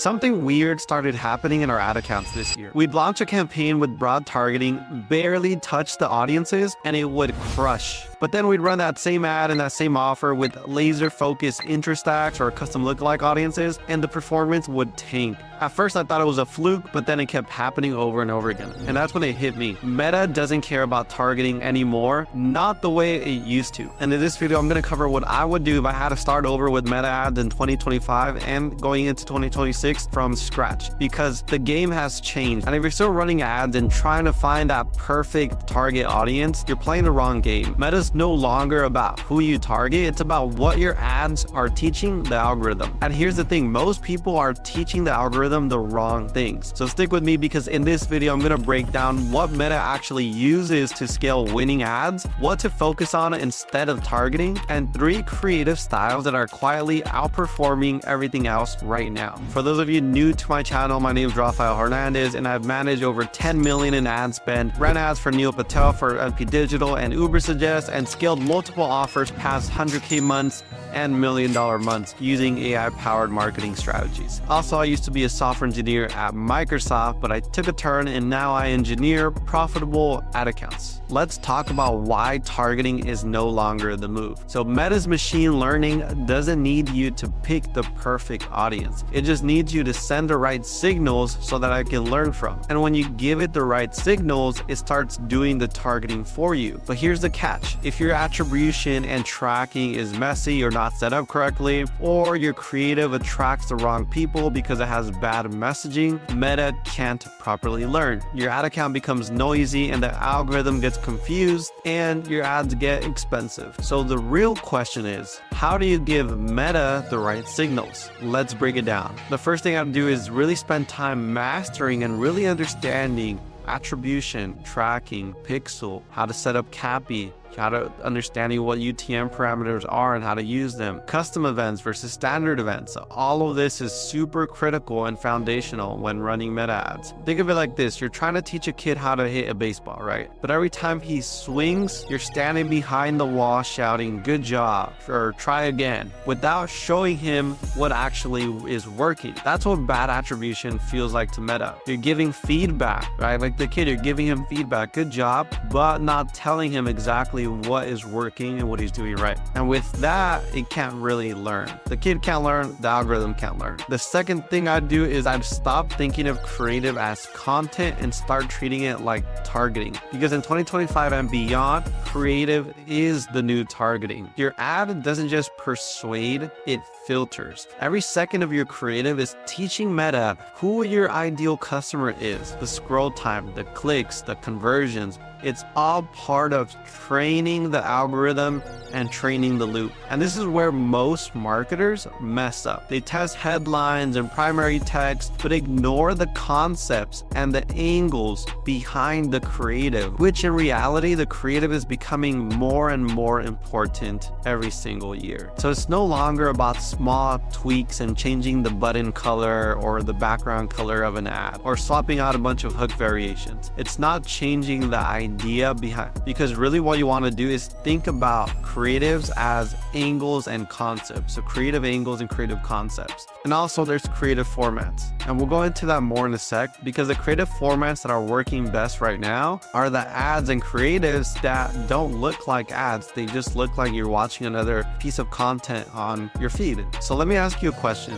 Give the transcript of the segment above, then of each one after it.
Something weird started happening in our ad accounts this year. We'd launch a campaign with broad targeting, barely touch the audiences, and it would crush. But then we'd run that same ad and that same offer with laser-focused interest tags or custom lookalike audiences, and the performance would tank. At first, I thought it was a fluke, but then it kept happening over and over again. And that's when it hit me. Meta doesn't care about targeting anymore, not the way it used to. And in this video, I'm going to cover what I would do if I had to start over with Meta ads in 2025 and going into 2026 from scratch, because the game has changed. And if you're still running ads and trying to find that perfect target audience, you're playing the wrong game. Meta's no longer about who you target, it's about what your ads are teaching the algorithm. And here's the thing, most people are teaching the algorithm the wrong things. So stick with me, because in this video, I'm going to break down what Meta actually uses to scale winning ads, what to focus on instead of targeting, and 3 creative styles that are quietly outperforming everything else right now. For those of you new to my channel, my name is Rafael Hernandez, and I've managed over 10 million in ad spend, ran ads for Neil Patel for LP Digital and Uber Suggest, and scaled multiple offers past 100K months and $1 million months using AI-powered marketing strategies. Also, I used to be a software engineer at Microsoft, but I took a turn and now I engineer profitable ad accounts. Let's talk about why targeting is no longer the move. So Meta's machine learning doesn't need you to pick the perfect audience. It just needs you to send the right signals so that I can learn from. And when you give it the right signals, it starts doing the targeting for you. But here's the catch. If your attribution and tracking is messy or not set up correctly, or your creative attracts the wrong people because it has bad messaging, Meta can't properly learn. Your ad account becomes noisy and the algorithm gets confused and your ads get expensive. So the real question is, how do you give Meta the right signals? Let's break it down. The first thing I have to do is really spend time mastering and really understanding attribution, tracking, pixel, how to set up CAPI, how to understanding what UTM parameters are and how to use them, custom events versus standard events. All of this is super critical and foundational when running Meta ads. Think of it like this. You're trying to teach a kid how to hit a baseball, right? But every time he swings, you're standing behind the wall shouting, "Good job," or "Try again," without showing him what actually is working. That's what bad attribution feels like to Meta. You're giving feedback, right? Like the kid, you're giving him feedback, "Good job," but not telling him exactly what is working and what he's doing right. And with that, it can't really learn. The kid can't learn, the algorithm can't learn. The second thing I'd do is I'd stop thinking of creative as content and start treating it like targeting. Because in 2025 and beyond, creative is the new targeting. Your ad doesn't just persuade, it filters. Every second of your creative is teaching Meta who your ideal customer is. The scroll time, the clicks, the conversions, it's all part of training the algorithm and training the loop. And this is where most marketers mess up. They test headlines and primary text, but ignore the concepts and the angles behind the creative, which in reality, the creative is becoming more and more important every single year. So it's no longer about small tweaks and changing the button color or the background color of an ad or swapping out a bunch of hook variations. It's not changing the idea behind, because really what you want to do is think about creatives as angles and concepts. So creative angles and creative concepts. And also there's creative formats. And we'll go into that more in a sec, because the creative formats that are working best right now are the ads and creatives that don't look like ads. They just look like you're watching another piece of content on your feed. So let me ask you a question.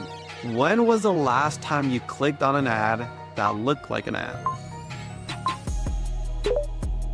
When was the last time you clicked on an ad that looked like an ad?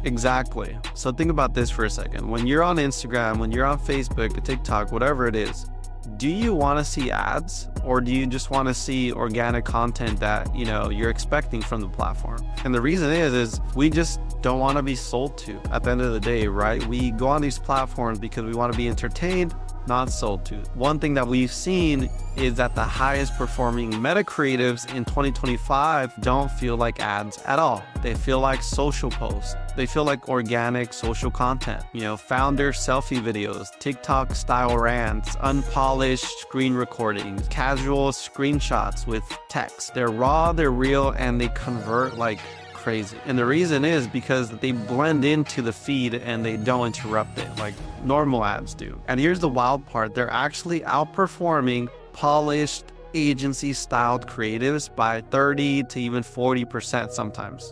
Exactly. So think about this for a second. When you're on Instagram, when you're on Facebook, TikTok, whatever it is, do you want to see ads, or do you just want to see organic content that, you're expecting from the platform? And the reason is we just don't want to be sold to at the end of the day, right? We go on these platforms because we want to be entertained, not sold to. One thing that we've seen is that the highest performing meta creatives in 2025 don't feel like ads at all. They feel like social posts. They feel like organic social content. Founder selfie videos, TikTok style rants, unpolished screen recordings, casual screenshots with text. They're raw, they're real, and they convert like crazy. And the reason is because they blend into the feed and they don't interrupt it like normal ads do. And here's the wild part. They're actually outperforming polished agency styled creatives by 30 to even 40%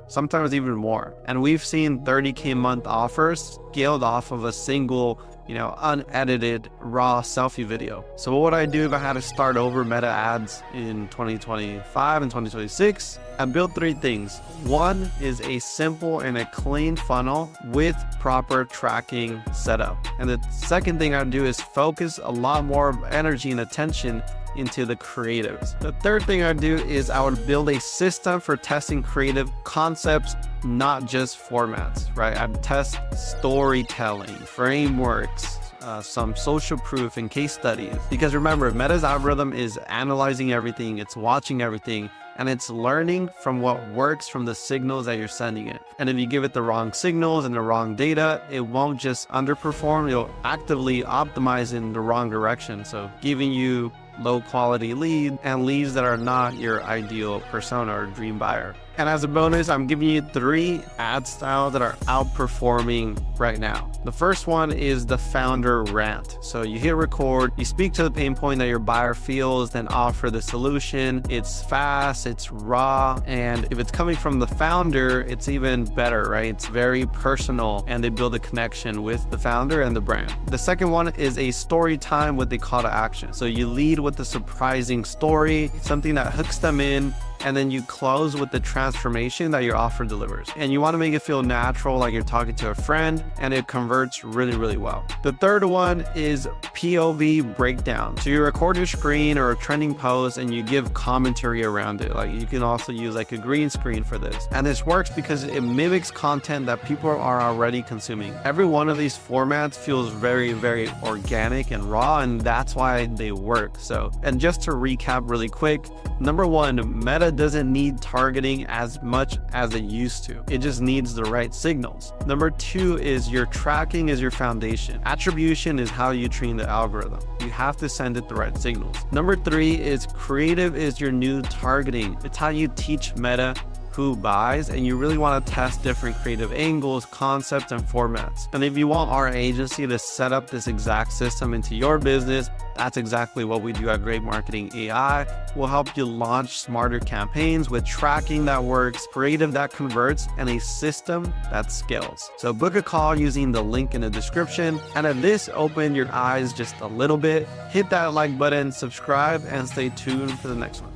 sometimes even more. And we've seen 30K month offers scaled off of a single, unedited raw selfie video. So what would I do if I had to start over Meta ads in 2025 and 2026? I built 3 things. One is a simple and a clean funnel with proper tracking setup. And the second thing I do is focus a lot more energy and attention into the creatives. The third thing I do is I would build a system for testing creative concepts, not just formats, right? I'd test storytelling, frameworks, some social proof and case studies. Because remember, Meta's algorithm is analyzing everything, it's watching everything, and it's learning from what works from the signals that you're sending it. And if you give it the wrong signals and the wrong data, it won't just underperform, it'll actively optimize in the wrong direction. So giving you low quality leads and leads that are not your ideal persona or dream buyer. And as a bonus, I'm giving you 3 ad styles that are outperforming right now. The first one is the founder rant. So you hit record, you speak to the pain point that your buyer feels, then offer the solution. It's fast, it's raw, and if it's coming from the founder, it's even better, right? It's very personal, and they build a connection with the founder and the brand. The second one is a story time with the call to action. So you lead with a surprising story, something that hooks them in, and then you close with the transformation that your offer delivers. And you want to make it feel natural, like you're talking to a friend, and it converts really, really well. The third one is POV breakdown. So you record your screen or a trending post and you give commentary around it. Like you can also use like a green screen for this. And this works because it mimics content that people are already consuming. Every one of these formats feels very, very organic and raw, and that's why they work. So, and just to recap really quick, number 1, Meta doesn't need targeting as much as it used to. It just needs the right signals. Number 2 is your tracking is your foundation. Attribution is how you train the algorithm. You have to send it the right signals. Number 3 is creative is your new targeting. It's how you teach Meta who buys, and you really want to test different creative angles, concepts, and formats. And if you want our agency to set up this exact system into your business, that's exactly what we do at Great Marketing AI. We'll help you launch smarter campaigns with tracking that works, creative that converts, and a system that scales. So book a call using the link in the description. And if this opened your eyes just a little bit, hit that like button, subscribe, and stay tuned for the next one.